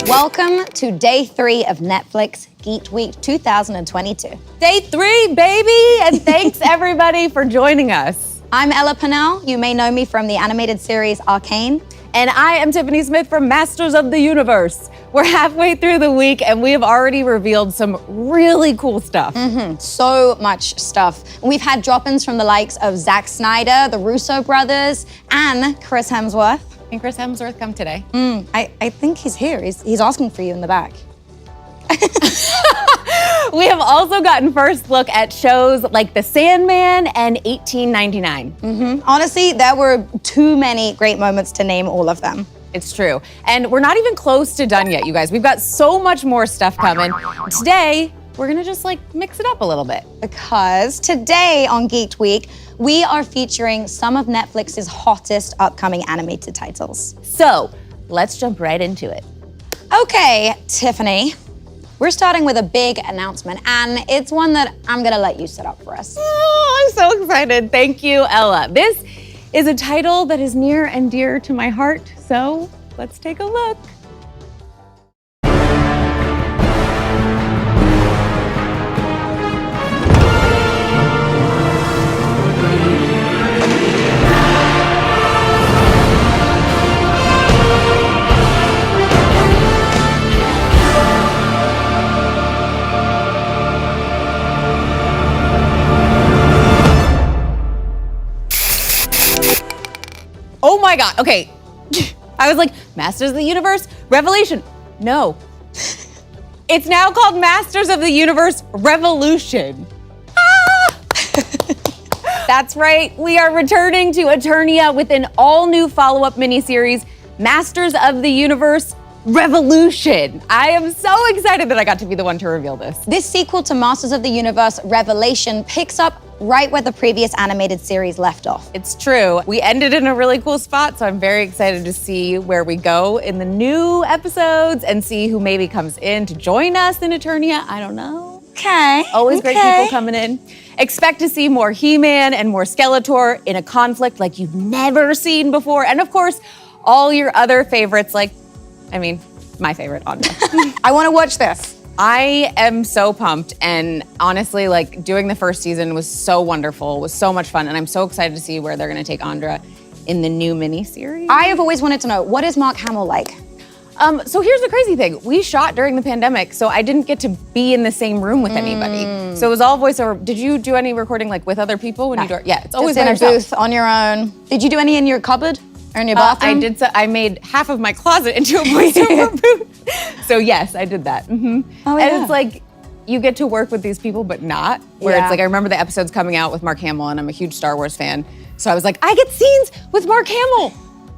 Welcome to day 3 of Netflix Geeked Week 2022. Day 3, baby! And thanks everybody for joining us. I'm Ella Pennell. You may know me from the animated series Arcane. And I am Tiffany Smith from Masters of the Universe. We're halfway through the week and we have already revealed some really cool stuff. So much stuff. We've had drop-ins from the likes of Zack Snyder, the Russo brothers, and Chris Hemsworth. Can Chris Hemsworth come today? I think he's here. He's asking for you in the back. We have also gotten first look at shows like The Sandman and 1899. Honestly, there were too many great moments to name all of them. It's true. And we're not even close to done yet, you guys. We've got so much more stuff coming. Today, we're gonna just mix it up a little bit. Because today on Geeked Week, we are featuring some of Netflix's hottest upcoming animated titles. So, let's jump right into it. Okay, Tiffany, we're starting with a big announcement, and it's one that I'm gonna let you set up for us. Oh, I'm so excited. Thank you, Ella. This is a title that is near and dear to my heart, so let's take a look. Oh my God, okay. I was like, Masters of the Universe, Revelation. No. It's now called Masters of the Universe Revolution. Ah! That's right, we are returning to Eternia with an all-new follow-up miniseries, Masters of the Universe Revolution. I am so excited that I got to be the one to reveal this. This sequel to Masters of the Universe Revelation picks up right where the previous animated series left off. It's true. We ended in a really cool spot, so I'm very excited to see where we go in the new episodes and see who maybe comes in to join us in Eternia. I don't know. Okay. Always great people coming in. Expect to see more He-Man and more Skeletor in a conflict like you've never seen before. And of course, all your other favorites my favorite, Andra. I want to watch this. I am so pumped, and honestly, doing the first season was so wonderful, was so much fun, and I'm so excited to see where they're gonna take Andra in the new mini-series. I have always wanted to know, what is Mark Hamill like? So here's the crazy thing. We shot during the pandemic, so I didn't get to be in the same room with anybody. So it was all voiceover. Did you do any recording with other people when you do it? Yeah, it's always just in by a yourself. booth on your own. Did you do any in your cupboard or in your bathroom? I did. I made half of my closet into a voiceover booth. So yes, I did that. Oh, and yeah. it's you get to work with these people, but not. Where Yeah. it's I remember the episodes coming out with Mark Hamill, and I'm a huge Star Wars fan. So I was like, I get scenes with Mark Hamill,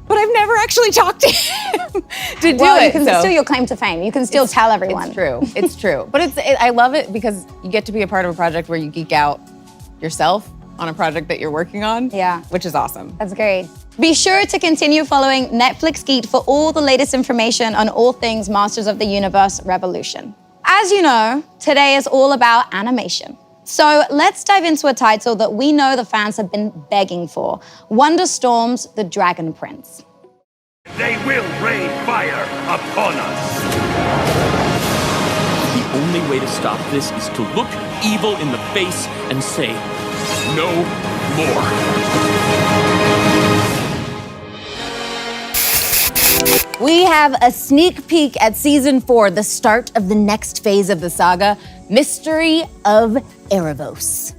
but I've never actually talked to him to do well, it. you can still your claim to fame. You can still tell everyone. It's true. It's true. But I love it because you get to be a part of a project where you geek out yourself on a project that you're working on. Yeah. Which is awesome. That's great. Be sure to continue following Netflix Geeked for all the latest information on all things Masters of the Universe Revolution. As you know, today is all about animation. So let's dive into a title that we know the fans have been begging for, Wonder Storm's The Dragon Prince. They will rain fire upon us. The only way to stop this is to look evil in the face and say, no more. We have a sneak peek at season 4, the start of the next phase of the saga, Mystery of Erebos.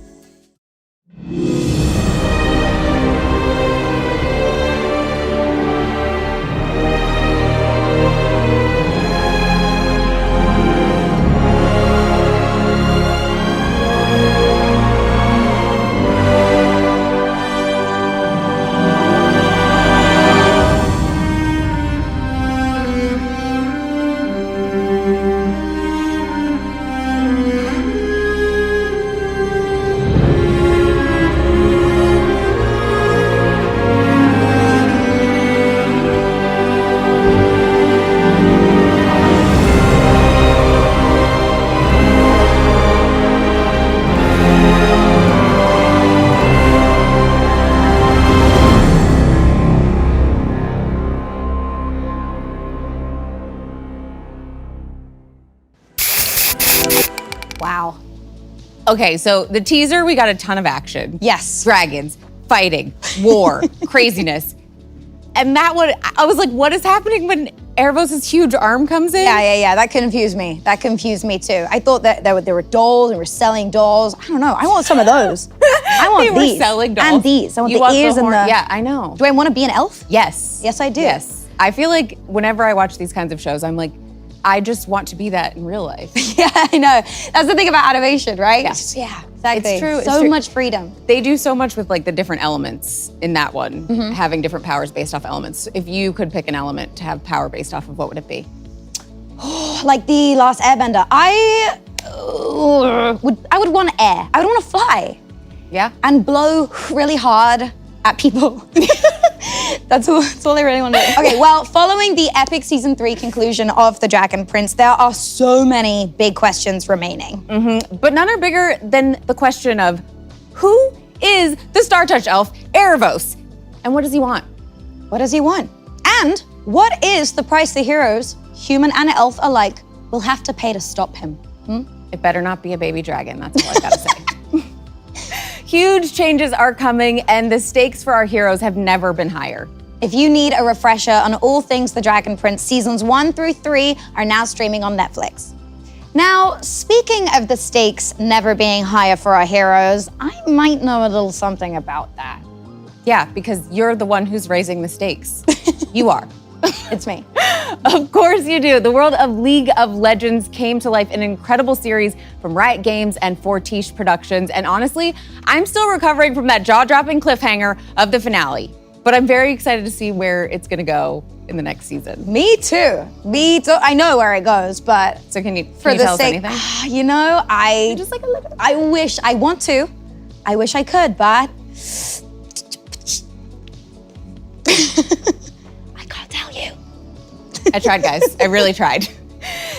Okay, so the teaser, we got a ton of action. Yes. Dragons, fighting, war, craziness. And that one, I was like, what is happening when Erebos' huge arm comes in? Yeah. That confused me. That confused me too. I thought that there were dolls and we were selling dolls. I don't know. I want some of those. I want They these. were selling dolls. And these. I want You the ears and horn- the. Yeah, I know. Do I want to be an elf? Yes. Yes, I do. Yes. I feel like whenever I watch these kinds of shows, I'm like, I just want to be that in real life. Yeah, I know. That's the thing about animation, right? Yeah. Yeah, exactly. It's true, it's So true. much freedom. They do so much with like the different elements in that one, having different powers based off elements. If you could pick an element to have power based off of, what would it be? Like the Last Airbender, I would want air. I would want to fly Yeah? and blow really hard at people. That's all I really want to do. Okay, well, following the epic season 3 conclusion of The Dragon Prince, there are so many big questions remaining. But none are bigger than the question of who is the Star Touch elf, Erebos? And what does he want? What does he want? And what is the price the heroes, human and elf alike, will have to pay to stop him? It better not be a baby dragon, that's all I gotta say. Huge changes are coming, and the stakes for our heroes have never been higher. If you need a refresher on all things The Dragon Prince, seasons 1 through 3 are now streaming on Netflix. Now, speaking of the stakes never being higher for our heroes, I might know a little something about that. Yeah, because you're the one who's raising the stakes. You are. It's me. Of course you do. The world of League of Legends came to life in an incredible series from Riot Games and Fortiche Productions. And honestly, I'm still recovering from that jaw-dropping cliffhanger of the finale. But I'm very excited to see where it's gonna go in the next season. Me too. I know where it goes, but So can you for the tell us sake, anything? you know, Just like a little. I wish I want to. I wish I could, but I can't tell you. I tried, guys. I really tried.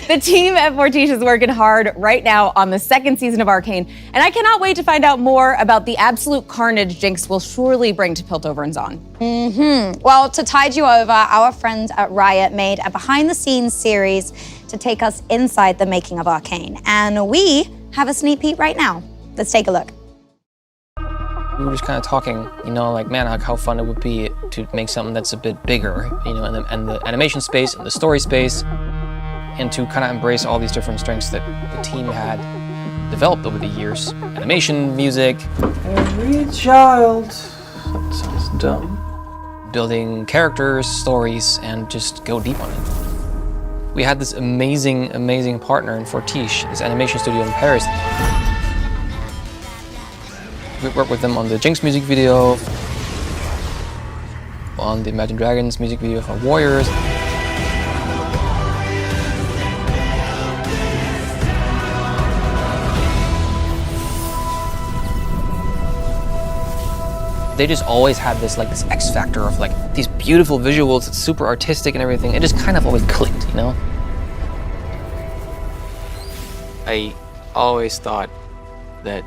The team at Fortiche is working hard right now on the second season of Arcane, and I cannot wait to find out more about the absolute carnage Jinx will surely bring to Piltover and Zaun. Well, to tide you over, our friends at Riot made a behind-the-scenes series to take us inside the making of Arcane, and we have a sneak peek right now. Let's take a look. We were just kind of talking, you know, like, man, like how fun it would be to make something that's a bit bigger, you know, and the animation space and the story space, and to kind of embrace all these different strengths that the team had developed over the years. Animation, music. Every child. That sounds dumb. Building characters, stories, and just go deep on it. We had this amazing, amazing partner in Fortiche, this animation studio in Paris. We worked with them on the Jinx music video, on the Imagine Dragons music video for Warriors. They just always had this this X factor of these beautiful visuals, it's super artistic and everything. It just kind of always clicked, you know? I always thought that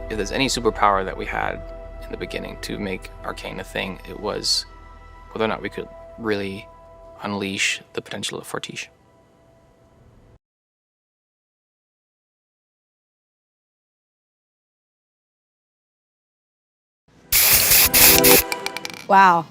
if there's any superpower that we had in the beginning to make Arcane a thing, it was whether or not we could really unleash the potential of Fortiche. Wow.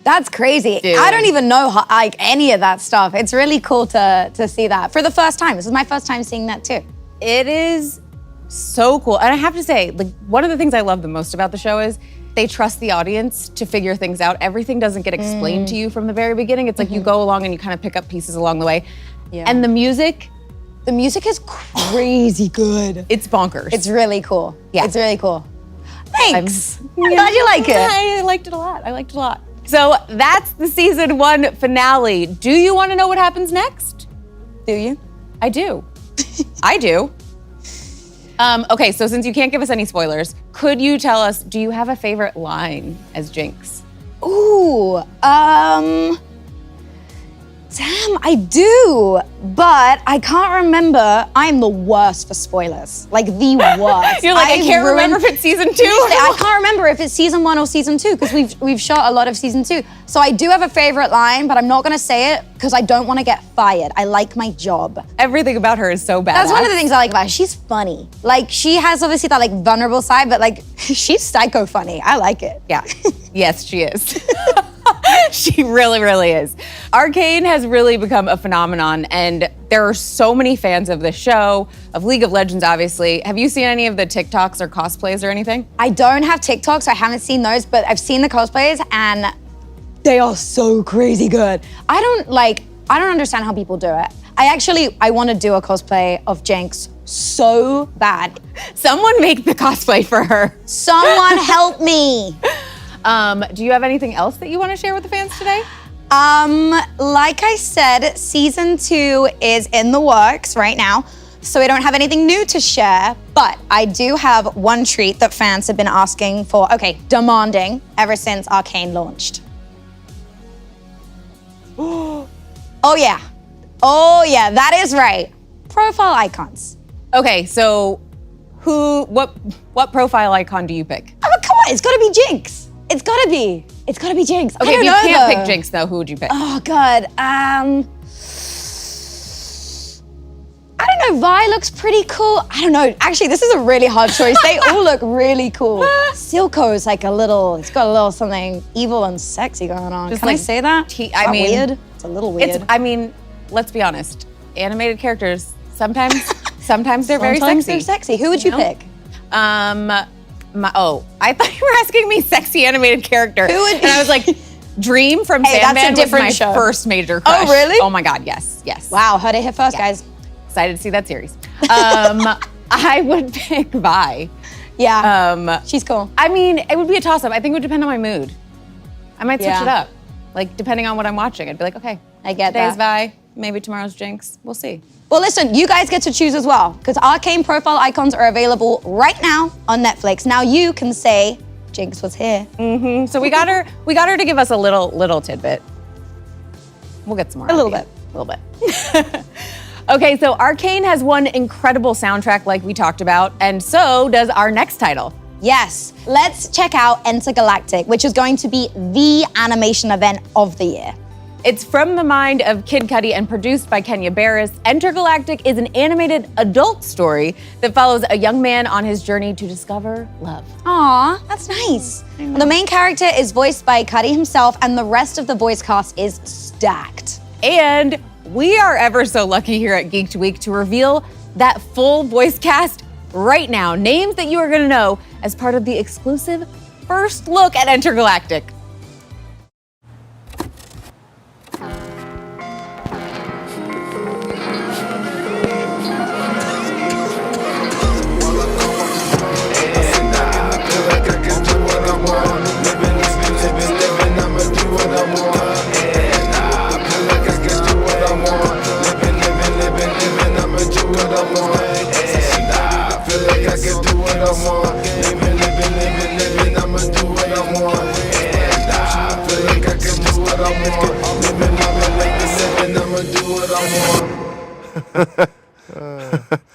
That's crazy. Dude. I don't even know any of that stuff. It's really cool to see that for the first time. This is my first time seeing that too. It is so cool. And I have to say, one of the things I love the most about the show is they trust the audience to figure things out. Everything doesn't get explained to you from the very beginning. It's like you go along and you kind of pick up pieces along the way. Yeah. And the music is crazy good. it's bonkers. It's really cool. Yeah. It's really cool. Thanks. I'm glad you like it. I liked it a lot. So that's the season 1 finale. Do you want to know what happens next? Do you? I do. I do. Okay, so since you can't give us any spoilers, could you tell us, do you have a favorite line as Jinx? Ooh, Damn, I do, but I can't remember. I'm the worst for spoilers, like the worst. You're like, I can't remember if it's season 2. I can't remember if it's season 1 or season 2 because we've shot a lot of season 2. So I do have a favorite line, but I'm not gonna say it because I don't want to get fired. I like my job. Everything about her is so badass. That's one of the things I like about her. She's funny. Like she has obviously that like vulnerable side, but like she's psycho funny. I like it. Yeah. Yes, she is. She really, really is. Arcane has really become a phenomenon, and there are so many fans of the show, of League of Legends, obviously. Have you seen any of the TikToks or cosplays or anything? I don't have TikTok, so I haven't seen those, but I've seen the cosplays and they are so crazy good. I don't understand how people do it. I want to do a cosplay of Jinx so bad. Someone make the cosplay for her. Someone help me. Do you have anything else that you want to share with the fans today? Like I said, season 2 is in the works right now, so we don't have anything new to share, but I do have one treat that fans have been asking for, demanding ever since Arcane launched. Oh yeah, that is right. Profile icons. Okay, so what profile icon do you pick? Oh, come on, it's gotta be Jinx. It's gotta be Jinx. Okay, if you can't pick Jinx though, who would you pick? Oh God, I don't know, Vi looks pretty cool. I don't know, actually this is a really hard choice. They all look really cool. Silco's like it's got a little something evil and sexy going on. Just Can I say that? Weird? It's a little weird. Let's be honest. Animated characters, sometimes they're very Sometimes sexy. they're sexy. Who would you pick? I thought you were asking me sexy animated character. Who would- And I was like, Dream from Hey, that's a Sandman different was my show. first major crush. Oh, really? Oh my God, yes. Wow, heard it here first, guys. Excited to see that series. I would pick Vi. Yeah, she's cool. I mean, it would be a toss-up. I think it would depend on my mood. I might switch Yeah. it up. Like, depending on what I'm watching. I'd be like, okay, I get today's that. Vi, maybe tomorrow's Jinx. We'll see. Well, listen, you guys get to choose as well, because Arcane profile icons are available right now on Netflix. Now you can say, Jinx was here. So we got her to give us a little tidbit. We'll get some more. A little bit. Okay, so Arcane has one incredible soundtrack like we talked about, and so does our next title. Yes, let's check out Entergalactic, which is going to be the animation event of the year. It's from the mind of Kid Cudi and produced by Kenya Barris. Entergalactic is an animated adult story that follows a young man on his journey to discover love. Aw, that's nice. The main character is voiced by Cudi himself, and the rest of the voice cast is stacked. And we are ever so lucky here at Geeked Week to reveal that full voice cast right now. Names that you are gonna know as part of the exclusive first look at Entergalactic.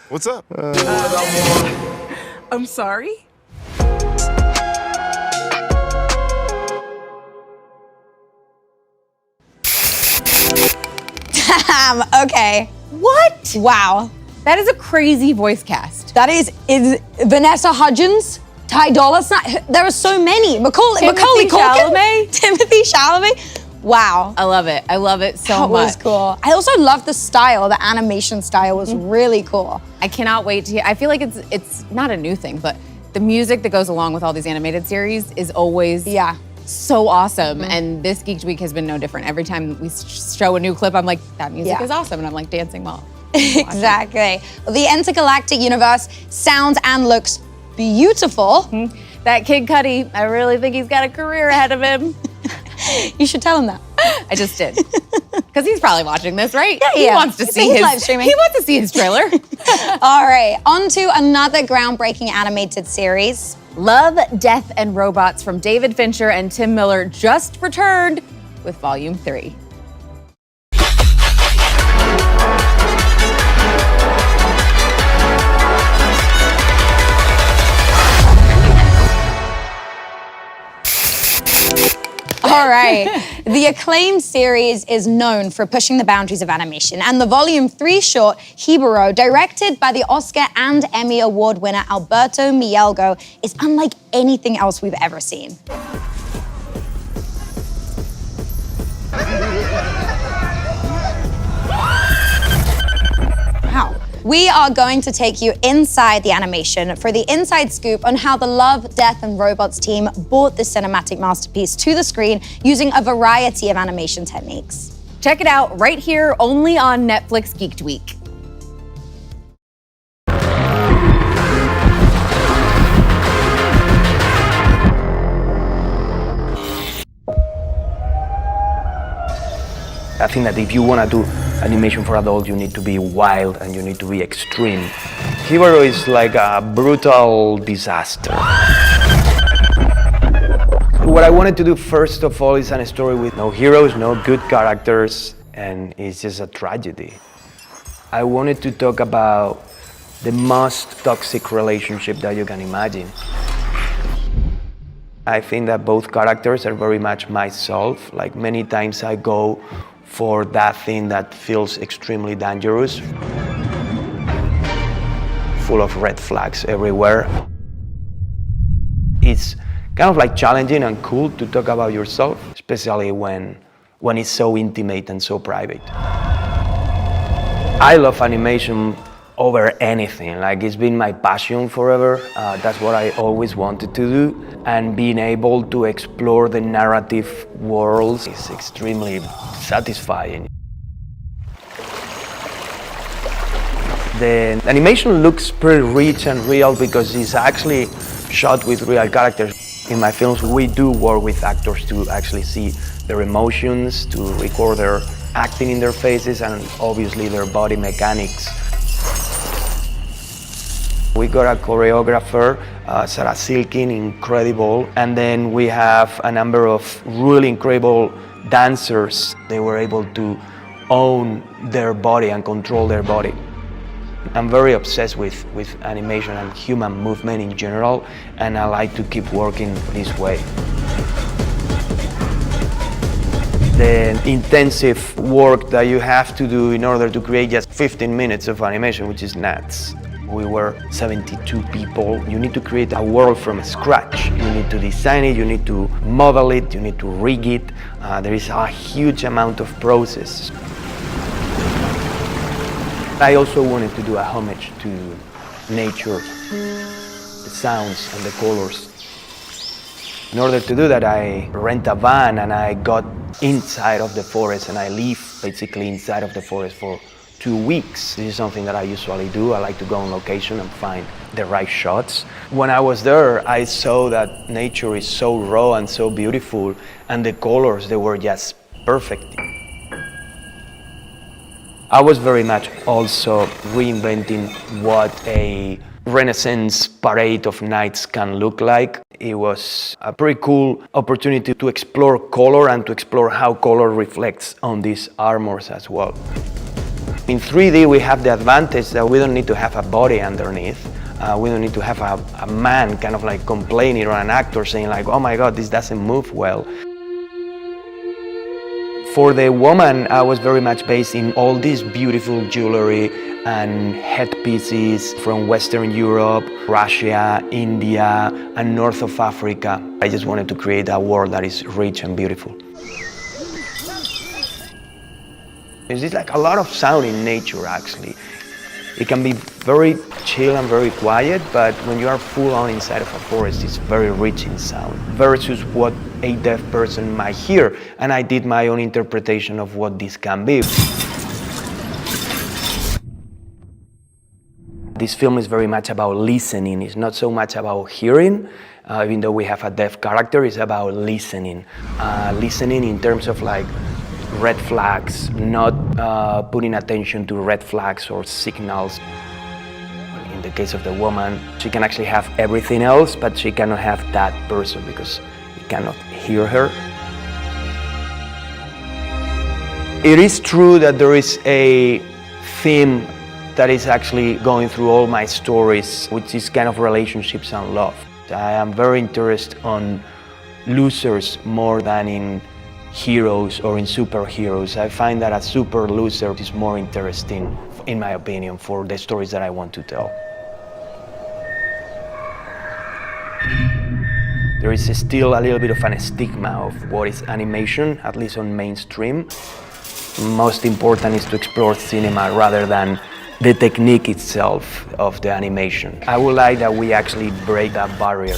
What's up? I'm sorry? Okay. What? Wow. That is a crazy voice cast. That is Vanessa Hudgens, Ty Dolla $ign. There are so many. Macaulay Culkin. Chalamet? Timothy Chalamet. Wow. I love it. I love it so That much. was cool. I also love the style. The animation style was really cool. I cannot wait to hear. I feel like it's not a new thing, but the music that goes along with all these animated series is always so awesome. And this Geeked Week has been no different. Every time we show a new clip, I'm like, that music is awesome. And I'm like dancing while Exactly. The Entergalactic universe sounds and looks beautiful. That Kid Cudi, I really think he's got a career ahead of him. You should tell him that. I just did. Because he's probably watching this, right? Yeah, He wants to see He's his live streaming. He wants to see his trailer. All right, on to another groundbreaking animated series. Love, Death, and Robots from David Fincher and Tim Miller just returned with Volume 3. All right. The acclaimed series is known for pushing the boundaries of animation, and the Volume 3 short, Hiburo, directed by the Oscar and Emmy Award winner Alberto Mielgo, is unlike anything else we've ever seen. Wow. We are going to take you inside the animation for the inside scoop on how the Love, Death, and Robots team brought this cinematic masterpiece to the screen using a variety of animation techniques. Check it out right here, only on Netflix Geeked Week. I think that if you want to do animation for adults, you need to be wild and you need to be extreme. Hiburo is like a brutal disaster. What I wanted to do first of all is a story with no heroes, no good characters, and it's just a tragedy. I wanted to talk about the most toxic relationship that you can imagine. I think that both characters are very much myself. Like many times I go for that thing that feels extremely dangerous, full of red flags everywhere. It's kind of like challenging and cool to talk about yourself, especially when it's so intimate and so private. I love animation over anything. Like, it's been my passion forever. That's what I always wanted to do. And being able to explore the narrative worlds is extremely satisfying. The animation looks pretty rich and real because it's actually shot with real characters. In my films, we do work with actors to actually see their emotions, to record their acting in their faces, and obviously their body mechanics. We got a choreographer, Sarah Silkin, incredible, and then we have a number of really incredible dancers. They were able to own their body and control their body. I'm very obsessed with animation and human movement in general, and I like to keep working this way. The intensive work that you have to do in order to create just 15 minutes of animation, which is nuts. We were 72 people. You need to create a world from scratch. You need to design it, you need to model it, you need to rig it. There is a huge amount of process. I also wanted to do a homage to nature, the sounds and the colors. In order to do that, I rent a van and I got inside of the forest, and I live basically inside of the forest for 2 weeks. This is something that I usually do. I like to go on location and find the right shots. When I was there, I saw that nature is so raw and so beautiful, and the colors, they were just perfect. I was very much also reinventing what a Renaissance parade of nights can look like. It was a pretty cool opportunity to explore color and to explore how color reflects on these armors as well. In 3D, we have the advantage that we don't need to have a body underneath. We don't need to have a man kind of like complaining or an actor saying like, oh my God, this doesn't move well. For the woman, I was very much based in all this beautiful jewelry and headpieces from Western Europe, Russia, India, and north of Africa. I just wanted to create a world that is rich and beautiful. There's like a lot of sound in nature, actually. It can be very chill and very quiet, but when you are full on inside of a forest, it's very rich in sound versus what a deaf person might hear. And I did my own interpretation of what this can be. This film is very much about listening. It's not so much about hearing, even though we have a deaf character, it's about listening. Listening in terms of like red flags, not putting attention to red flags or signals. In the case of the woman, she can actually have everything else, but she cannot have that person because you cannot hear her. It is true that there is a theme that is actually going through all my stories, which is kind of relationships and love. I am very interested on losers more than in heroes or in superheroes. I find that a super loser is more interesting, in my opinion, for the stories that I want to tell. There is still a little bit of a stigma of what is animation, at least on mainstream. Most important is to explore cinema rather than the technique itself of the animation. I would like that we actually break that barrier.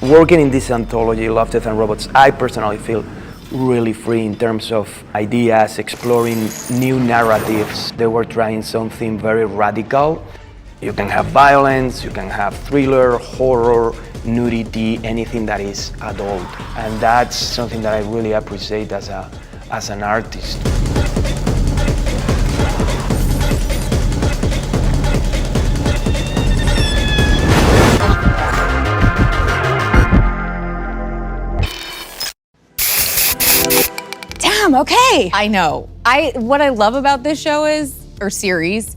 Working in this anthology, Love, Death and Robots, I personally feel really free in terms of ideas, exploring new narratives. They were trying something very radical. You can have violence, you can have thriller, horror, nudity, anything that is adult. And that's something that I really appreciate as an artist. Damn, okay. I know. What I love about this show series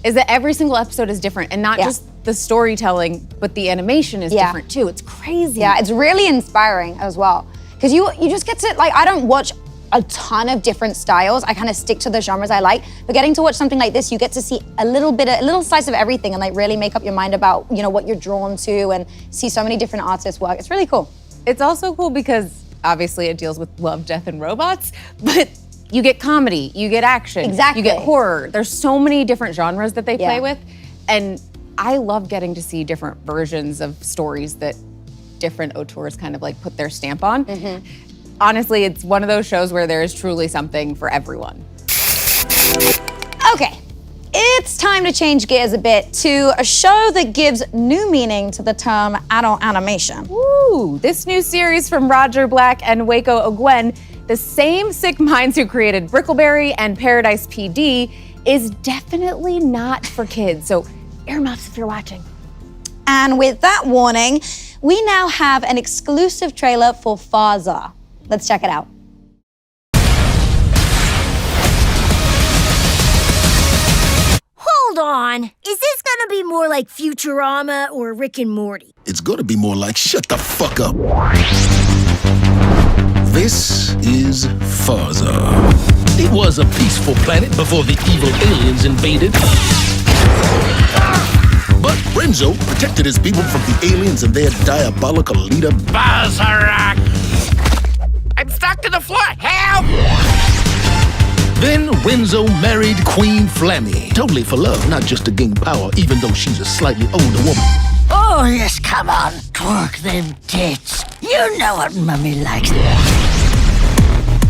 is that every single episode is different, and not just the storytelling, but the animation is different too. It's crazy. Yeah, it's really inspiring as well. Because you just get to, like, I don't watch a ton of different styles. I kind of stick to the genres I like. But getting to watch something like this, you get to see a little slice of everything and like really make up your mind about, you know, what you're drawn to and see so many different artists work. It's really cool. It's also cool because obviously it deals with love, death, and robots, but you get comedy, you get action, exactly. You get horror. There's so many different genres that they play with. And I love getting to see different versions of stories that different auteurs kind of like put their stamp on. Honestly, it's one of those shows where there is truly something for everyone. Okay, it's time to change gears a bit to a show that gives new meaning to the term adult animation. Ooh, this new series from Roger Black and Waco Ogwen, the same sick minds who created Brickleberry and Paradise PD, is definitely not for kids. So earmuffs if you're watching. And with that warning, we now have an exclusive trailer for Farzar. Let's check it out. Hold on. Is this gonna be more like Futurama or Rick and Morty? It's gonna be more like shut the fuck up. This is Farzar. It was a peaceful planet before the evil aliens invaded. But Renzo protected his people from the aliens and their diabolical leader, Farzar! I'm stuck to the floor! Help! Then Renzo married Queen Flammy. Totally for love, not just to gain power, even though she's a slightly older woman. Oh, yes, come on. Twerk them tits. You know what Mummy likes.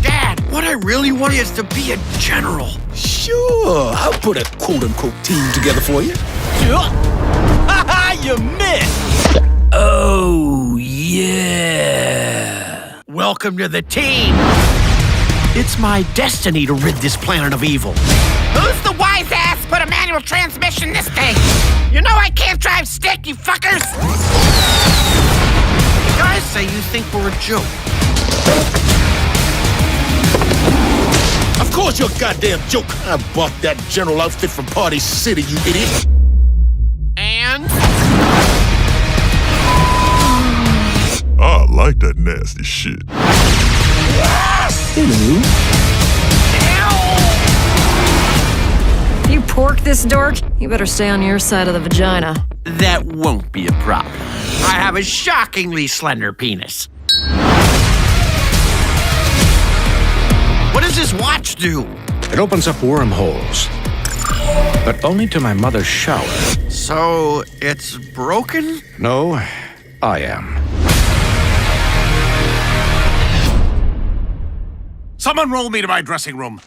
Dad, what I really want is to be a general. Sure, I'll put a quote-unquote team together for you. Ha you missed! Oh, yeah. Welcome to the team. It's my destiny to rid this planet of evil. Who's the wise ass put a manual transmission in this thing? You know I can't drive stick, you fuckers! You guys say you think we're a joke. Of course you're a goddamn joke. I bought that general outfit from Party City, you idiot. And? I like that nasty shit. Hello. You pork this dork, you better stay on your side of the vagina. That won't be a problem. I have a shockingly slender penis. What does this watch do? It opens up wormholes, but only to my mother's shower. So, it's broken? No, I am. Someone roll me to my dressing room.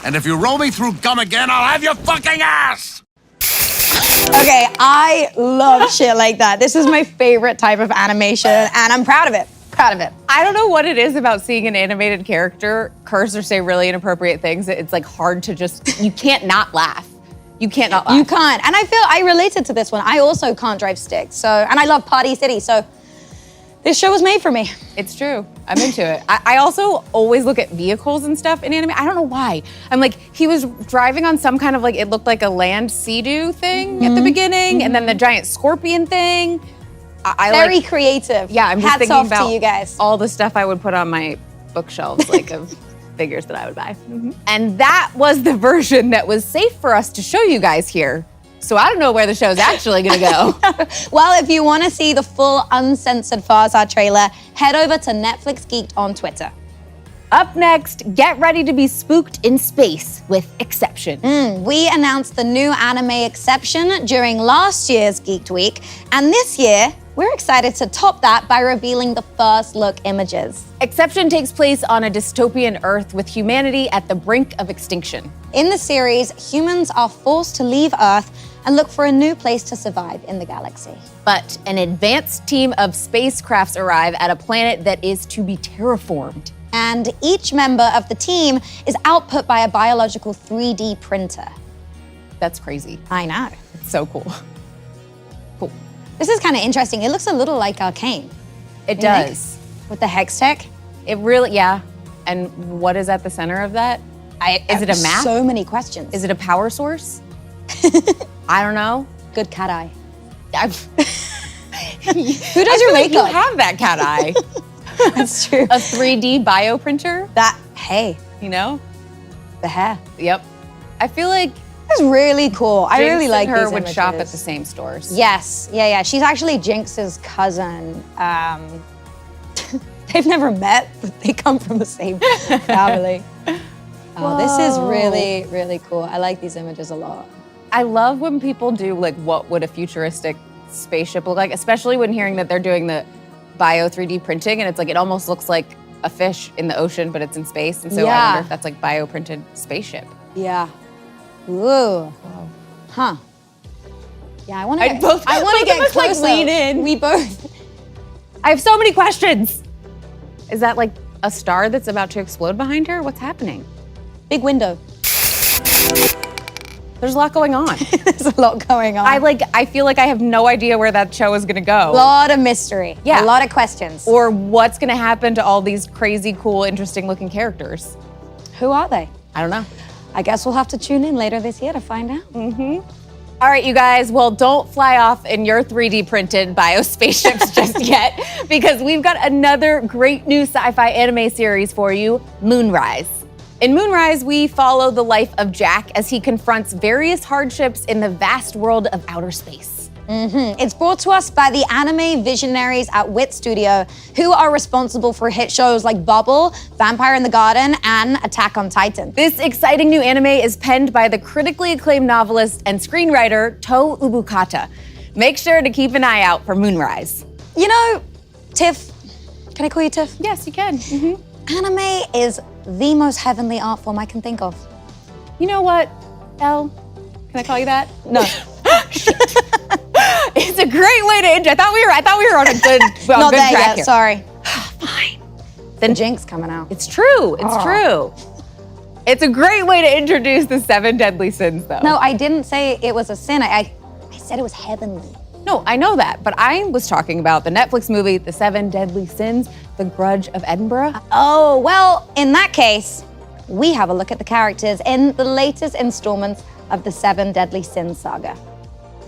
And if you roll me through gum again, I'll have your fucking ass! Okay, I love shit like that. This is my favorite type of animation, and I'm proud of it. Proud of it. I don't know what it is about seeing an animated character curse or say really inappropriate things. It's like hard to just, you can't not laugh. You can't not laugh. You can't. And I feel I related to this one. I also can't drive stick. So, and I love Party City. So this show was made for me. It's true. I'm into it. I also always look at vehicles and stuff in anime. I don't know why. I'm like, he was driving on some kind of like, it looked like a land sea-doo thing at the beginning, and then the giant scorpion thing. Very creative. Yeah, I'm just Hats thinking off about to you guys. all the stuff I would put on my bookshelves, like of figures that I would buy. And that was the version that was safe for us to show you guys here. So I don't know where the show's actually gonna go. Well, if you want to see the full uncensored Farzar trailer, head over to Netflix Geeked on Twitter. Up next, get ready to be spooked in space with Exception. We announced the new anime Exception during last year's Geeked Week, and this year, we're excited to top that by revealing the first look images. Exception takes place on a dystopian Earth with humanity at the brink of extinction. In the series, humans are forced to leave Earth and look for a new place to survive in the galaxy. But an advanced team of spacecrafts arrive at a planet that is to be terraformed. And each member of the team is output by a biological 3D printer. That's crazy. I know. It's so cool. Cool. This is kind of interesting. It looks a little like Arcane. It does. With the hex tech. It really, yeah. And what is at the center of that? Is it a map? So many questions. Is it a power source? I don't know. Good cat eye. Who does your makeup? You have that cat eye. That's true. A 3D bio printer? Hey. You know? The hair. Yep. I feel like that's really cool. I really like her these would images. shop at the same stores. Yes, yeah. She's actually Jinx's cousin. They've never met, but they come from the same family. Oh, this is really, really cool. I like these images a lot. I love when people do like what would a futuristic spaceship look like, especially when hearing that they're doing the bio 3D printing and it's like it almost looks like a fish in the ocean, but it's in space. And so I wonder if that's like bio printed spaceship. Yeah. Ooh. Huh. Yeah, I want to get closer. Like, lean in. We both. I have so many questions. Is that like a star that's about to explode behind her? What's happening? Big window. There's a lot going on. There's a lot going on. I feel like I have no idea where that show is gonna go. A lot of mystery. Yeah. A lot of questions. Or what's gonna happen to all these crazy, cool, interesting looking characters. Who are they? I don't know. I guess we'll have to tune in later this year to find out. All right, you guys, well, don't fly off in your 3D printed bio spaceships just yet, because we've got another great new sci-fi anime series for you, Moonrise. In Moonrise, we follow the life of Jack as he confronts various hardships in the vast world of outer space. It's brought to us by the anime visionaries at Wit Studio, who are responsible for hit shows like Bubble, Vampire in the Garden, and Attack on Titan. This exciting new anime is penned by the critically acclaimed novelist and screenwriter To Ubukata. Make sure to keep an eye out for Moonrise. You know, Tiff, can I call you Tiff? Yes, you can. Anime is the most heavenly art form I can think of. You know what, Elle? Can I call you that? No. It's a great way to end. I thought we were on a good, Not good there track yet, here. sorry. Fine. Then Jinx coming out. It's true. It's true. It's a great way to introduce the 7 deadly sins, though. No, I didn't say it was a sin. I said it was heavenly. No, I know that, but I was talking about the Netflix movie, The 7 Deadly Sins, The Grudge of Edinburgh. Oh, well, in that case, we have a look at the characters in the latest installments of the 7 Deadly Sins saga.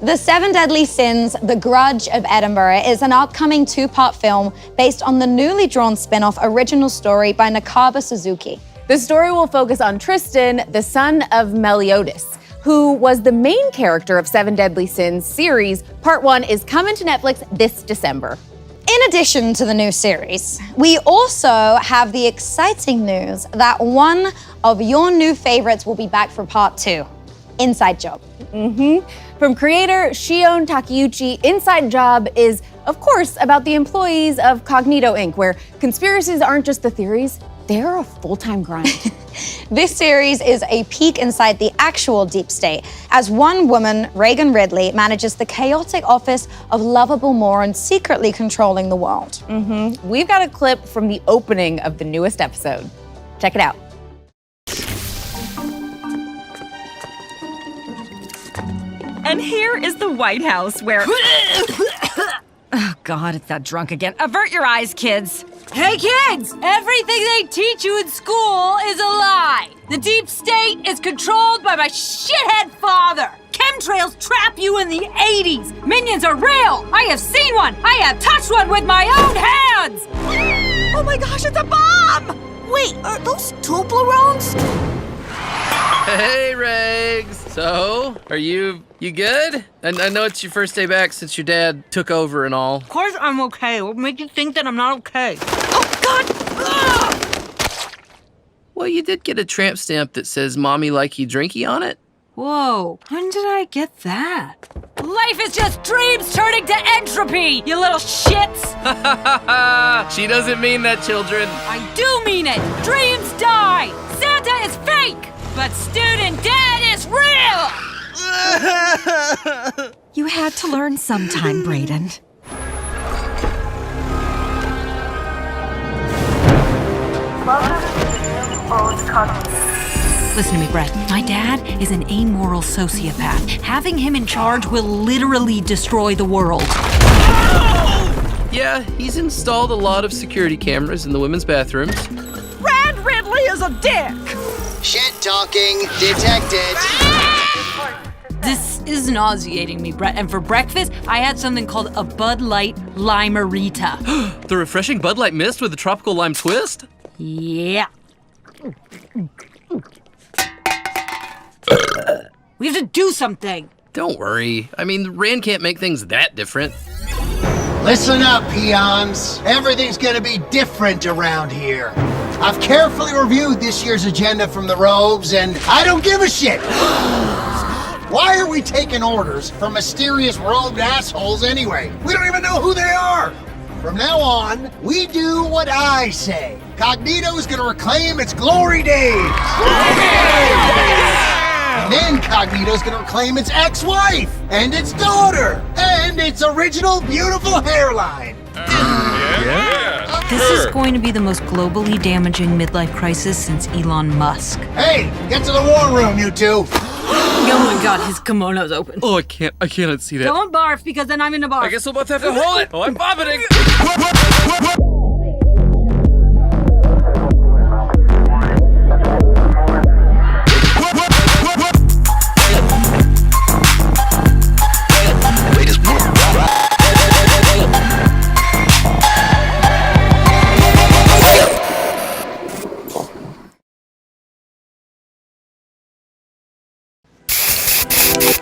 The 7 Deadly Sins, The Grudge of Edinburgh, is an upcoming 2-part film based on the newly drawn spin-off original story by Nakaba Suzuki. The story will focus on Tristan, the son of Meliodas, who was the main character of 7 Deadly Sins series. Part 1 is coming to Netflix this December. In addition to the new series, we also have the exciting news that one of your new favorites will be back for Part 2, Inside Job. From creator Shion Takeuchi, Inside Job is, of course, about the employees of Cognito Inc., where conspiracies aren't just the theories, they're a full-time grind. This series is a peek inside the actual deep state, as one woman, Reagan Ridley, manages the chaotic office of lovable morons secretly controlling the world. We've got a clip from the opening of the newest episode. Check it out. And here is the White House where... Oh, God, it's that drunk again. Avert your eyes, kids. Hey, kids! Everything they teach you in school is a lie. The deep state is controlled by my shithead father. Chemtrails trap you in the 80s. Minions are real. I have seen one. I have touched one with my own hands. Oh my gosh, it's a bomb! Wait, are those Toblerones? Hey, Regs. So, are you good? I know it's your first day back since your dad took over and all. Of course I'm okay. What made you think that I'm not okay? Oh, God! Ugh! Well, you did get a tramp stamp that says Mommy Likey Drinky on it. Whoa, when did I get that? Life is just dreams turning to entropy, you little shits! She doesn't mean that, children. I do mean it! Dreams die! Santa is fake! But student dad is real! You had to learn sometime, Brayden. Listen to me, Brett. My dad is an amoral sociopath. Having him in charge will literally destroy the world. Yeah, he's installed a lot of security cameras in the women's bathrooms. Brad Ridley is a dick! Shit talking detected. This is nauseating me, Brett. And for breakfast, I had something called a Bud Light Limerita. The refreshing Bud Light Mist with a tropical lime twist? Yeah. We have to do something. Don't worry. I mean, Rand can't make things that different. Listen up, peons. Everything's gonna be different around here. I've carefully reviewed this year's agenda from the robes, and I don't give a shit. Why are we taking orders from mysterious robed assholes anyway? We don't even know who they are. From now on, we do what I say. Cognito is gonna reclaim its glory days. And then Cognito's gonna reclaim its ex-wife, and its daughter, and its original beautiful hairline. This is going to be the most globally damaging midlife crisis since Elon Musk. Hey, get to the war room, you two. Oh my God, his kimono's open. Oh, I cannot see that. Don't barf, because then I'm in a barf. I guess we'll both have to hold it. Oh, I'm vomiting.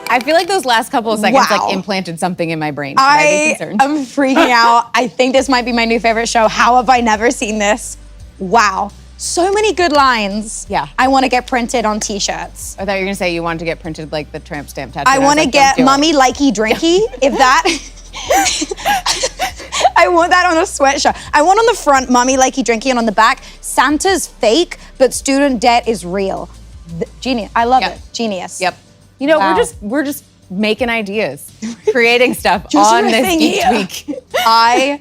I feel like those last couple of seconds like implanted something in my brain. I am freaking out. I think this might be my new favorite show. How have I never seen this? Wow. So many good lines. Yeah. I want to get printed on t-shirts. I thought you were gonna say you wanted to get printed like the tramp stamp tattoo. I want to get Mummy Likey Drinky. If that, I want that on a sweatshirt. I want on the front Mummy Likey Drinky, and on the back Santa's fake, but student debt is real. Genius. I love it. Genius. Yep. You know, we're just making ideas, creating stuff on this Geek Week. I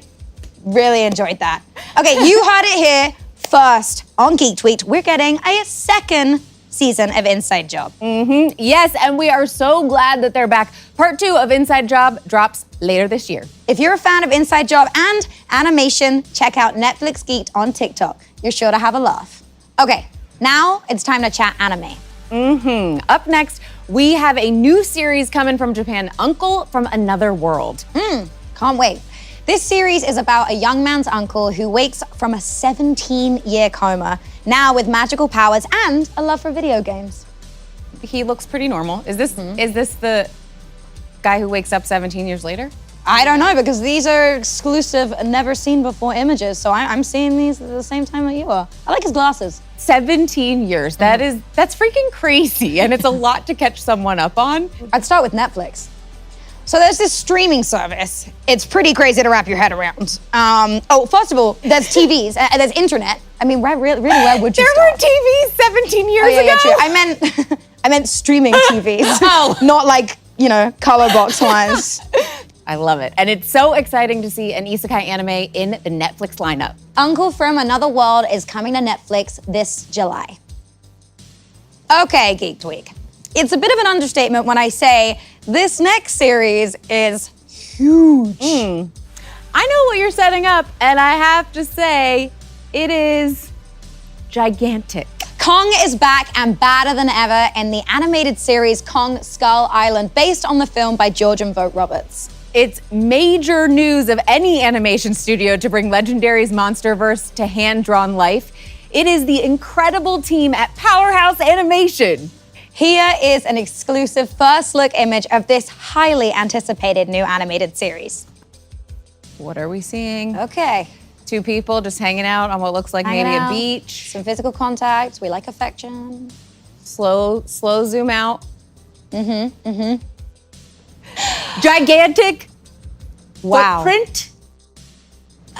really enjoyed that. Okay, you heard it here first on Geek Tweet. We're getting a second season of Inside Job. Yes, and we are so glad that they're back. Part 2 of Inside Job drops later this year. If you're a fan of Inside Job and animation, check out Netflix Geeked on TikTok. You're sure to have a laugh. Okay, now it's time to chat anime. Up next, we have a new series coming from Japan, Uncle from Another World. Can't wait. This series is about a young man's uncle who wakes from a 17-year coma, now with magical powers and a love for video games. He looks pretty normal. Is this the guy who wakes up 17 years later? I don't know, because these are exclusive, never seen before images, so I'm seeing these at the same time that you are. I like his glasses. 17 years, that's freaking crazy, and it's a lot to catch someone up on. I'd start with Netflix. So there's this streaming service. It's pretty crazy to wrap your head around. First of all, there's TVs, there's internet. I mean, really, where would you start? There were TVs 17 years ago. Yeah, true. I meant streaming TVs, not like, color box ones. I love it. And it's so exciting to see an isekai anime in the Netflix lineup. Uncle from Another World is coming to Netflix this July. Okay, Geek Week. It's a bit of an understatement when I say this next series is huge. I know what you're setting up, and I have to say, it is gigantic. Kong is back and badder than ever in the animated series Kong Skull Island, based on the film by George and Vogt Roberts. It's major news of any animation studio to bring Legendary's Monsterverse to hand-drawn life. It is the incredible team at Powerhouse Animation. Here is an exclusive first look image of this highly anticipated new animated series. What are we seeing? Okay. Two people just hanging out on what looks like maybe a beach. Some physical contact. We like affection. Slow zoom out. Gigantic. Wow. Footprint.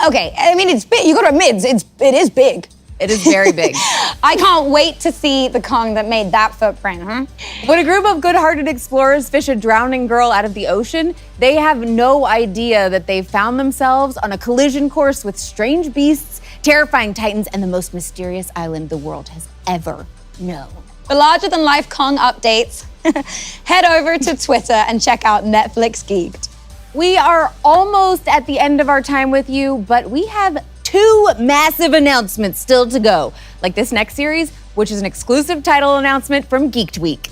Okay, I mean, it's big. You gotta admit, it is big. It is very big. I can't wait to see the Kong that made that footprint, huh? When a group of good-hearted explorers fish a drowning girl out of the ocean, they have no idea that they've found themselves on a collision course with strange beasts, terrifying titans, and the most mysterious island the world has ever known. For larger-than-life Kong updates, head over to Twitter and check out Netflix Geeked. We are almost at the end of our time with you, but we have 2 massive announcements still to go, like this next series, which is an exclusive title announcement from Geeked Week.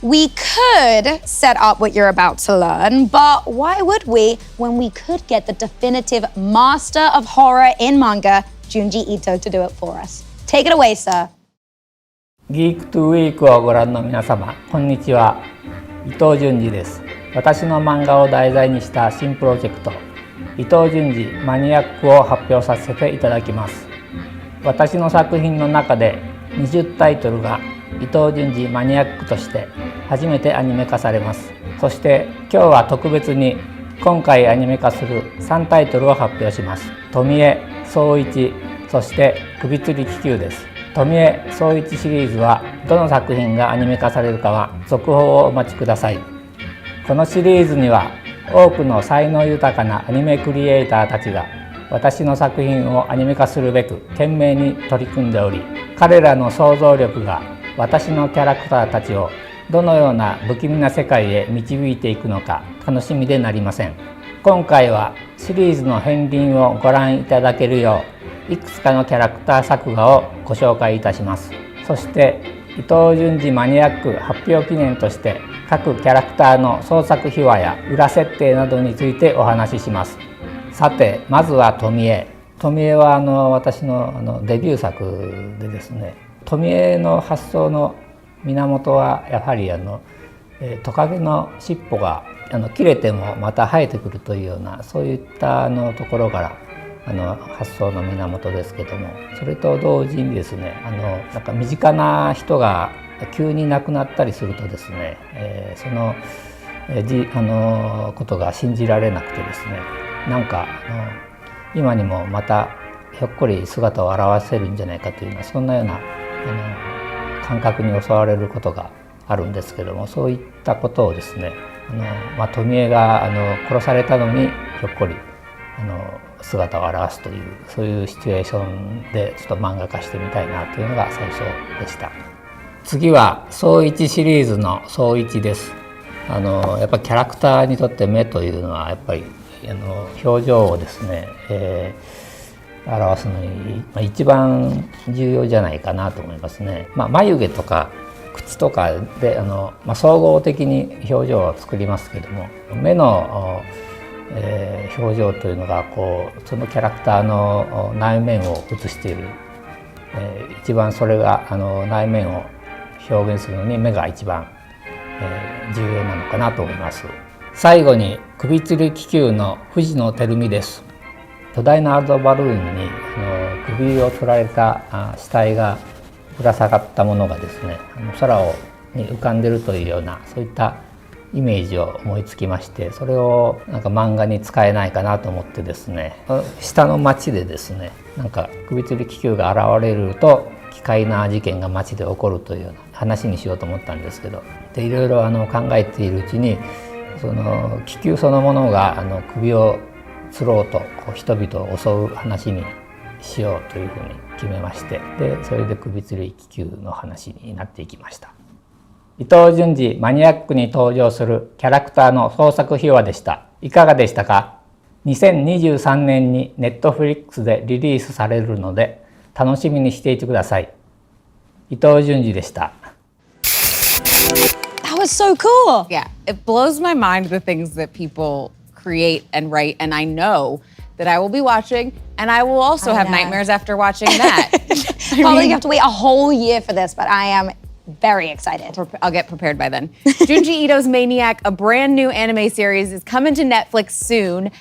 We could set up what you're about to learn, but why would we when we could get the definitive master of horror in manga, Junji Ito, to do it for us? Take it away, sir. Geeked Week をご覧の皆様、こんにちは。伊藤潤二です。私の漫画を題材にした新プロジェクト、伊藤潤二マニアックを発表させていただきます。私の作品の中で20タイトルが伊藤潤二マニアックとして初めてアニメ化されます。そして今日は特別に今回アニメ化する3タイトルを発表します。富江、総一、そして首吊り気球です。富江、総一シリーズはどの作品がアニメ化されるかは続報をお待ちください。このシリーズには多くの才能豊かなアニメクリエイターたちが私の作品をアニメ化するべく懸命に取り組んでおり、彼らの想像力が私のキャラクターたちをどのような不気味な世界へ導いていくのか楽しみでなりません。今回はシリーズの片鱗をご覧いただけるよういくつかのキャラクター作画をご紹介いたします。そして伊藤潤二マニアック発表記念として各キャラクターの創作秘話や裏設定などについてお話しします。さて、まずは富江。富江は私のデビュー作でですね、富江の発想の源はやはりトカゲの尻尾が切れてもまた生えてくるというようなそういったところから発想の源ですけども、それと同時にですねなんか身近な人が急に亡くなったりするとですね、そのことが信じられなくてですね、なんか今にもまたひょっこり姿を現せるんじゃないかというようなそんなような感覚に襲われることがあるんですけども、そういったことをですね富江が殺されたのにひょっこり姿を現すというそういうシチュエーションでちょっと漫画化してみたいなというのが最初でした。次は総一シリーズの総一です。やっぱりキャラクターにとって目というのはやっぱり表情をですね、表すのに一番重要じゃないかなと思いますね。眉毛とか口とかで総合的に表情を作りますけども、目の表情というのがそのキャラクターの内面を映している、一番それが内面を表現するのに目が一番、重要なのかなと思います。最後に首吊り気球の藤野照美です。巨大なアルドバルーンに首を取られた死体がぶら下がったものがですね空に浮かんでるというようなそういったイメージを思いつきまして、それをなんか漫画に使えないかなと思ってですね、下の町でですねなんか首吊り気球が現れると奇怪な事件が町で起こるというような話にしようと思ったんですけど、でいろいろ考えているうちにその気球そのものが首を吊ろうと人々を襲う話にしようというふうに決めまして、でそれで首吊り気球の話になっていきました。伊藤潤二マニアックに登場するキャラクターの創作秘話でした。いかがでしたか？ 2023年に Netflix でリリースされるので楽しみにしていてください。伊藤淳二でした。That was so cool. Yeah, it blows my mind the things that people create and write, and I know that I will be watching, and I will also have nightmares after watching that. Probably you have to wait a whole year for this, but I am very excited. I'll get prepared by then. Junji Ito's Maniac, a brand new anime series, is coming to Netflix soon.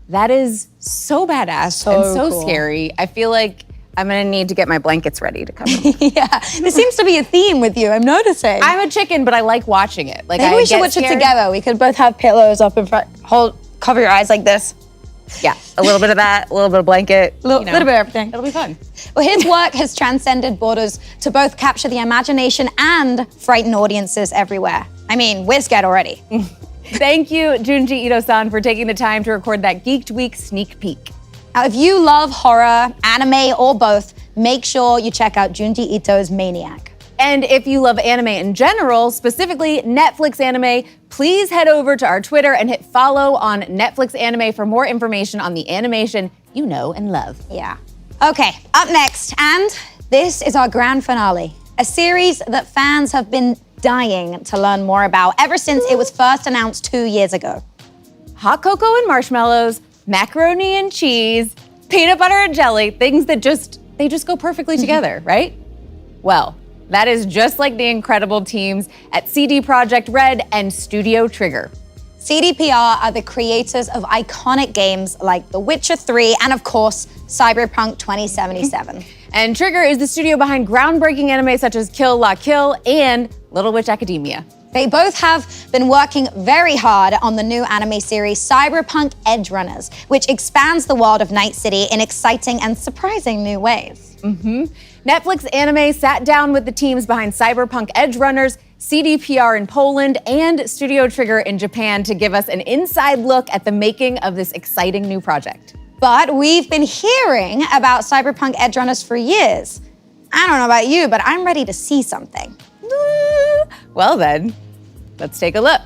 That is so badass and so cool. scary. I feel like I'm gonna need to get my blankets ready to cover. Yeah, there seems to be a theme with you, I'm noticing. I'm a chicken, but I like watching it. Like, Maybe we should watch it together. We could both have pillows up in front, cover your eyes like this. Yeah, a little bit of that, a little bit of blanket. A little bit of everything. It'll be fun. Well, his work has transcended borders to both capture the imagination and frighten audiences everywhere. I mean, we're scared already. Thank you, Junji Ito-san, for taking the time to record that Geeked Week sneak peek. Now, if you love horror, anime, or both, make sure you check out Junji Ito's Maniac. And if you love anime in general, specifically Netflix anime, please head over to our Twitter and hit follow on Netflix anime for more information on the animation you know and love. Yeah. Okay, up next, and this is our grand finale, a series that fans have been dying to learn more about ever since it was first announced 2 years ago. Hot cocoa and marshmallows, macaroni and cheese, peanut butter and jelly, things that they just go perfectly together, right? Well, that is just like the incredible teams at CD Projekt Red and Studio Trigger. CDPR are the creators of iconic games like The Witcher 3 and, of course, Cyberpunk 2077. And Trigger is the studio behind groundbreaking anime such as Kill La Kill and Little Witch Academia. They both have been working very hard on the new anime series Cyberpunk Edgerunners, which expands the world of Night City in exciting and surprising new ways. Netflix Anime sat down with the teams behind Cyberpunk Edgerunners, CDPR in Poland, and Studio Trigger in Japan to give us an inside look at the making of this exciting new project. But we've been hearing about Cyberpunk Edgerunners for years. I don't know about you, but I'm ready to see something. Well then, let's take a look.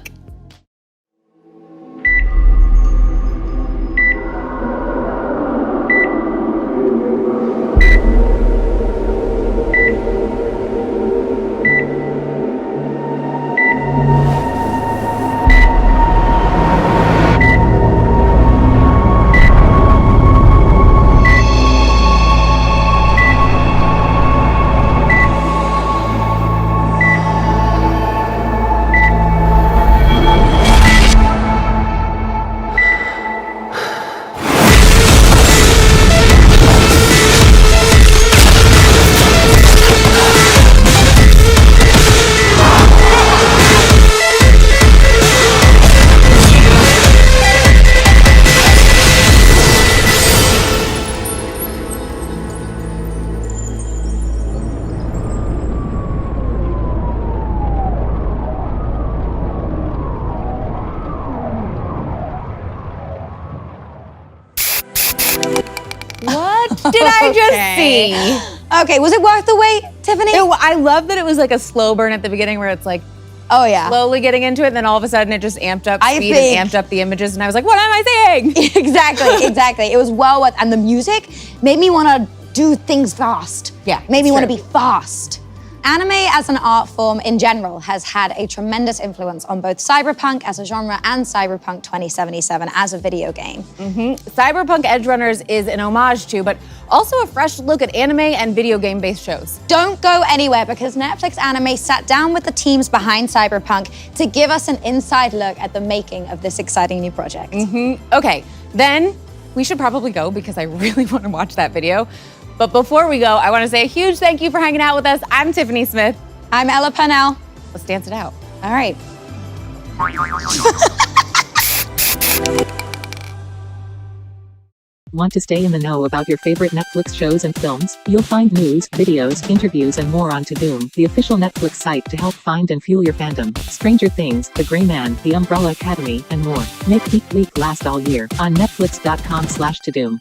What did I just see? Okay, was it worth the wait, Tiffany? I love that it was like a slow burn at the beginning where it's like, oh yeah, slowly getting into it, and then all of a sudden it just amped up speed and amped up the images, and I was like, what am I saying? Exactly. It was well worth, and the music made me want to do things fast. Yeah, made me want to be fast. Anime as an art form in general has had a tremendous influence on both cyberpunk as a genre and Cyberpunk 2077 as a video game. Cyberpunk Edgerunners is an homage to, but also a fresh look at anime and video game-based shows. Don't go anywhere because Netflix Anime sat down with the teams behind Cyberpunk to give us an inside look at the making of this exciting new project. Okay, then we should probably go because I really want to watch that video. But before we go, I want to say a huge thank you for hanging out with us. I'm Tiffany Smith. I'm Ella Purnell. Let's dance it out. All right. Want to stay in the know about your favorite Netflix shows and films? You'll find news, videos, interviews, and more on Tudum, the official Netflix site to help find and fuel your fandom. Stranger Things, The Gray Man, The Umbrella Academy, and more. Make Geek Week last all year on netflix.com/Tudum.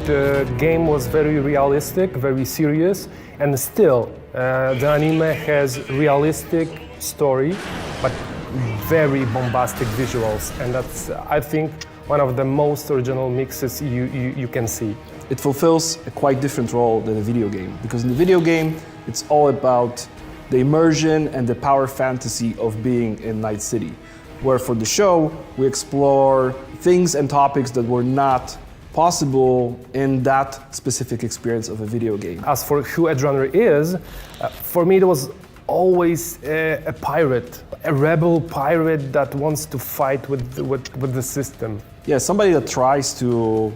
The game was very realistic, very serious, and still the anime has realistic story, but very bombastic visuals, and that's, I think, one of the most original mixes you can see. It fulfills a quite different role than a video game, because in the video game, it's all about the immersion and the power fantasy of being in Night City, where for the show, we explore things and topics that were not possible in that specific experience of a video game. As for who Edgerunner is, for me it was always a pirate, a rebel pirate that wants to fight with the system. Yeah, somebody that tries to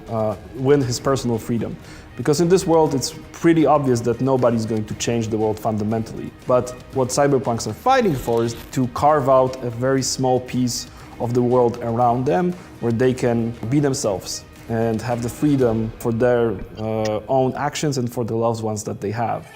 win his personal freedom. Because in this world, it's pretty obvious that nobody's going to change the world fundamentally. But what cyberpunks are fighting for is to carve out a very small piece of the world around them where they can be themselves and have the freedom for their own actions and for the loved ones that they have.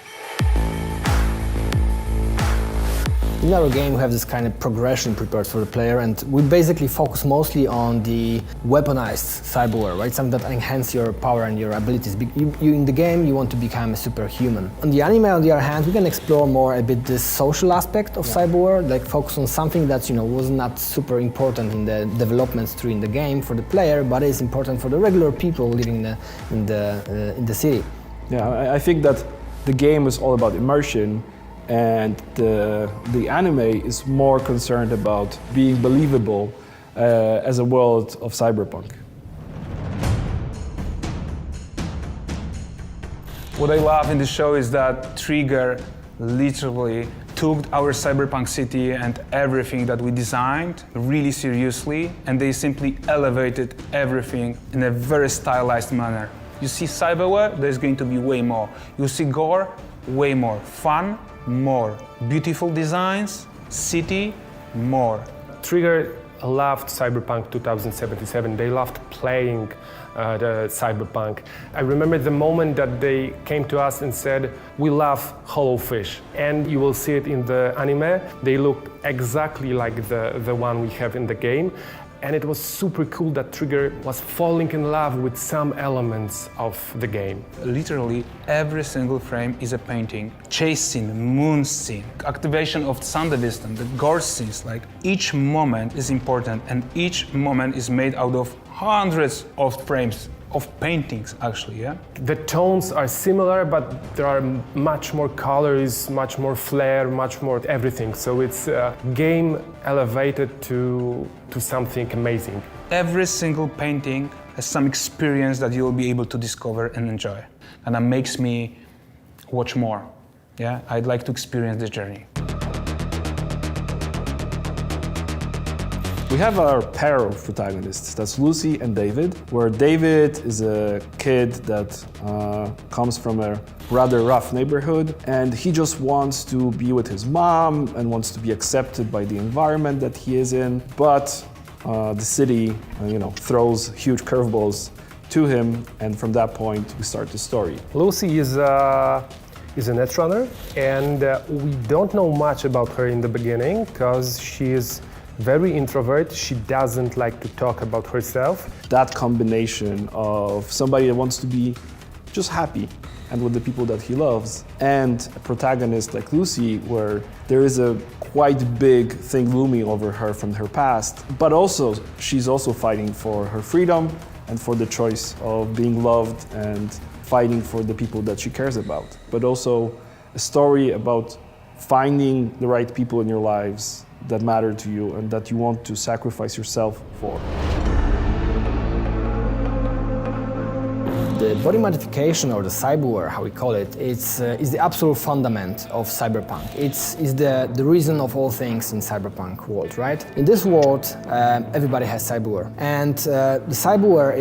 In our game, we have this kind of progression prepared for the player, and we basically focus mostly on the weaponized cyberware, right? Something that enhances your power and your abilities. You in the game, you want to become a superhuman. On the anime, on the other hand, we can explore more a bit this social aspect of cyberware, like focus on something that was not super important in the developments during the game for the player, but is important for the regular people living in the city. Yeah, I think that the game is all about immersion. And the anime is more concerned about being believable as a world of cyberpunk. What I love in the show is that Trigger literally took our cyberpunk city and everything that we designed really seriously, and they simply elevated everything in a very stylized manner. You see cyberware, there's going to be way more. You see gore, way more. Fun, more. Beautiful designs, city, more. Trigger loved Cyberpunk 2077. They loved playing the Cyberpunk. I remember the moment that they came to us and said, we love hollow fish. And you will see it in the anime. They look exactly like the one we have in the game. And it was super cool that Trigger was falling in love with some elements of the game. Literally, every single frame is a painting. Chase scene, moon scene, activation of sound system, the gore scenes, like each moment is important and each moment is made out of hundreds of frames of paintings, actually, yeah? The tones are similar, but there are much more colors, much more flair, much more everything. So it's a game elevated to something amazing. Every single painting has some experience that you'll be able to discover and enjoy. And that makes me watch more, yeah? I'd like to experience this journey. We have our pair of protagonists, that's Lucy and David, where David is a kid that comes from a rather rough neighborhood, and he just wants to be with his mom and wants to be accepted by the environment that he is in, but the city, throws huge curveballs to him, and from that point, we start the story. Lucy is a netrunner, and we don't know much about her in the beginning, because she is very introvert. She doesn't like to talk about herself. That combination of somebody that wants to be just happy and with the people that he loves, and a protagonist like Lucy, where there is a quite big thing looming over her from her past, but also she's also fighting for her freedom and for the choice of being loved and fighting for the people that she cares about. But also a story about finding the right people in your lives that matter to you and that you want to sacrifice yourself for. The body modification, or the cyberware, how we call it, is the absolute fundament of cyberpunk. It's the reason of all things in cyberpunk world, right? In this world, everybody has cyberware, and the cyberware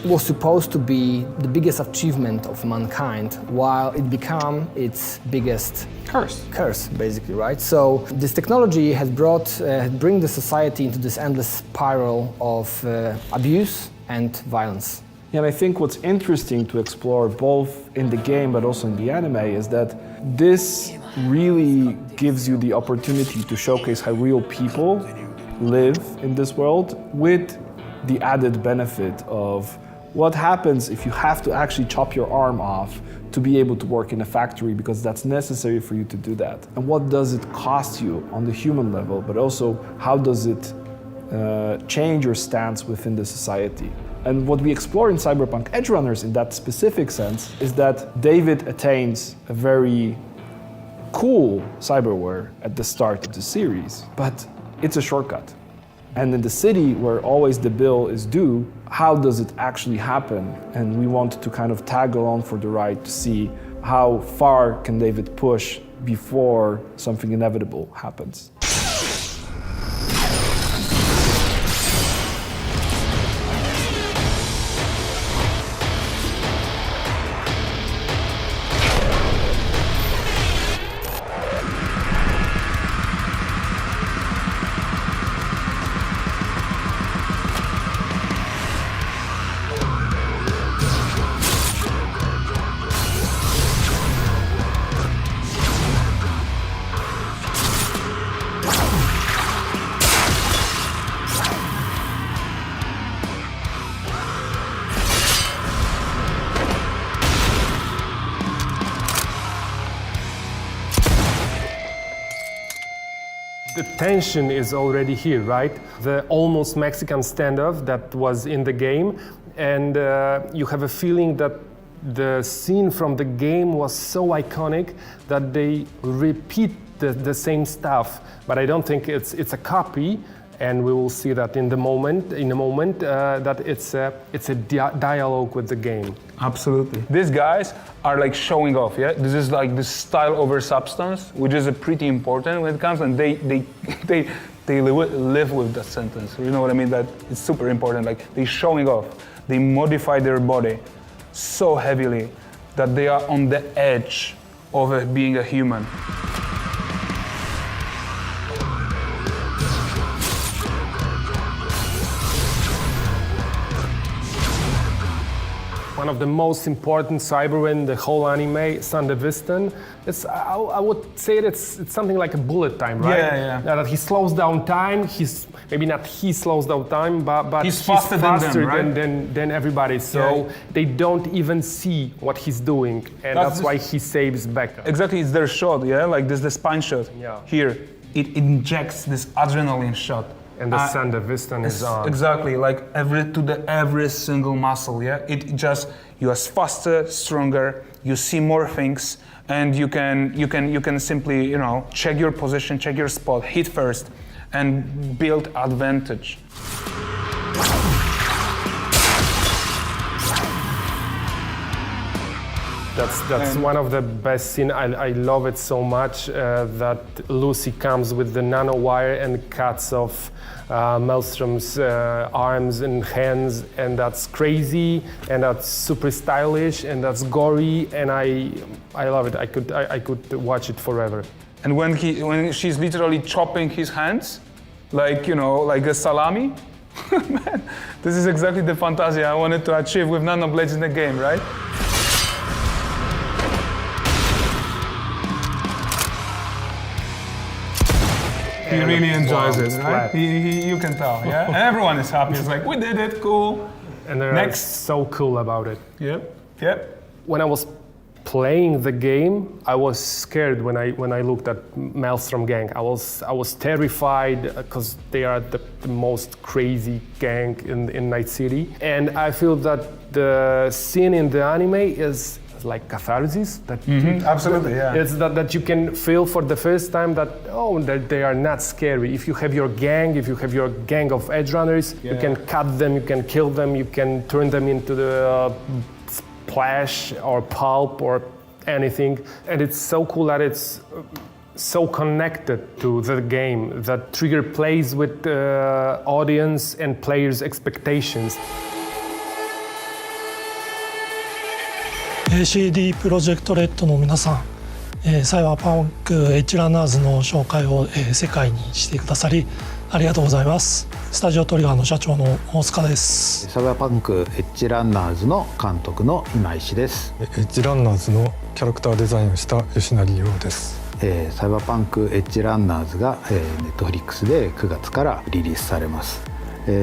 was supposed to be the biggest achievement of mankind, while it became its biggest curse, basically, right? So this technology has bring the society into this endless spiral of abuse and violence. Yeah, and I think what's interesting to explore both in the game but also in the anime is that this really gives you the opportunity to showcase how real people live in this world, with the added benefit of What happens if you have to actually chop your arm off to be able to work in a factory because that's necessary for you to do that? And what does it cost you on the human level, but also how does it change your stance within the society? And what we explore in Cyberpunk Edgerunners in that specific sense is that David attains a very cool cyberware at the start of the series, but it's a shortcut. And in the city where always the bill is due, how does it actually happen? And we want to kind of tag along for the ride to see how far can David push before something inevitable happens. The tension is already here, right? The almost Mexican standoff that was in the game, and you have a feeling that the scene from the game was so iconic that they repeat the same stuff. But I don't think it's a copy, and we will see that in a moment that it's a dialogue with the game. Absolutely. These guys are like showing off, yeah? This is like this style over substance, which is pretty important when it comes, and they live with that sentence. You know what I mean? That it's super important. Like they're showing off. They modify their body so heavily that they are on the edge of being a human. One of the most important cyberware in the whole anime, Sandevistan. I would say it's something like a bullet time, right? Yeah. That he slows down time. Maybe not he slows down time, but he's faster than them, than everybody. So they don't even see what he's doing, and that's why he saves Becca. Exactly, it's their shot, yeah? Like this, the spine shot. Yeah. Here, it injects this adrenaline shot. And the Sandevistan is on. Exactly, like every single muscle, yeah? It just, you are faster, stronger, you see more things, and you can simply, you know, check your position, check your spot, hit first, and build advantage. That's one of the best scenes. I love it so much that Lucy comes with the nanowire and cuts off Maelstrom's arms and hands, and that's crazy, and that's super stylish, and that's gory, and I love it. I could watch it forever. And when she's literally chopping his hands, like, you know, like a salami, man, this is exactly the fantasy I wanted to achieve with nanoblades in the game, right? He really enjoys it, right? You can tell, yeah? And everyone is happy. It's like, we did it, cool. And they're so cool about it. Yep. When I was playing the game, I was scared when I looked at Maelstrom gang. I was terrified because they are the most crazy gang in Night City. And I feel that the scene in the anime is like catharsis. Absolutely, yeah. It's that you can feel for the first time that they are not scary. If you have your gang of Edgerunners, you can cut them, you can kill them, you can turn them into the splash or pulp or anything. And it's so cool that it's so connected to the game, that Trigger plays with the audience and players' expectations. CD プロジェクトレッドの皆さん、サイバーパンクエッジランナーズの紹介を、世界にしてくださりありがとうございます。スタジオトリガーの社長の大塚です。サイバーパンクエッジランナーズの監督の今石です。エッジランナーズのキャラクターデザインをした吉成亮です。サイバーパンクエッジランナーズが、Netflixで9月からリリースされます。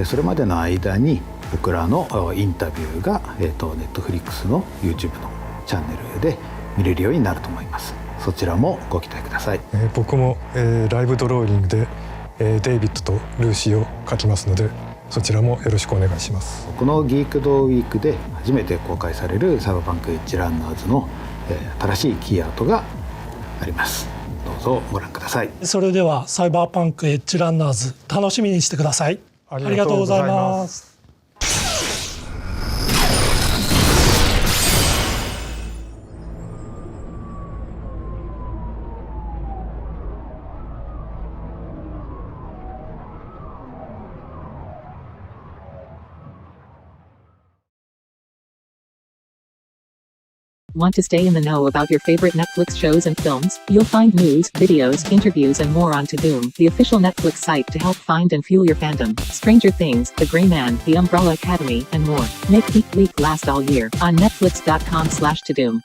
それまでの間に、僕らのインタビューが、Netflix の YouTube のチャンネルで見れるようになると思います。そちらもご期待ください。僕も、ライブドローイングで、デイビッドとルーシーを描きますので、そちらもよろしくお願いします。このギークドウィークで初めて公開されるサイバーパンクエッジランナーズの、新しいキーアートがあります。どうぞご覧ください。それではサイバーパンクエッジランナーズ楽しみにしてください。ありがとうございます。Want to stay in the know about your favorite Netflix shows and films? You'll find news, videos, interviews, and more on Todoom, the official Netflix site to help find and fuel your fandom. Stranger Things, The Gray Man, The Umbrella Academy, and more. Make Geek Week last all year on netflix.com/Todoom.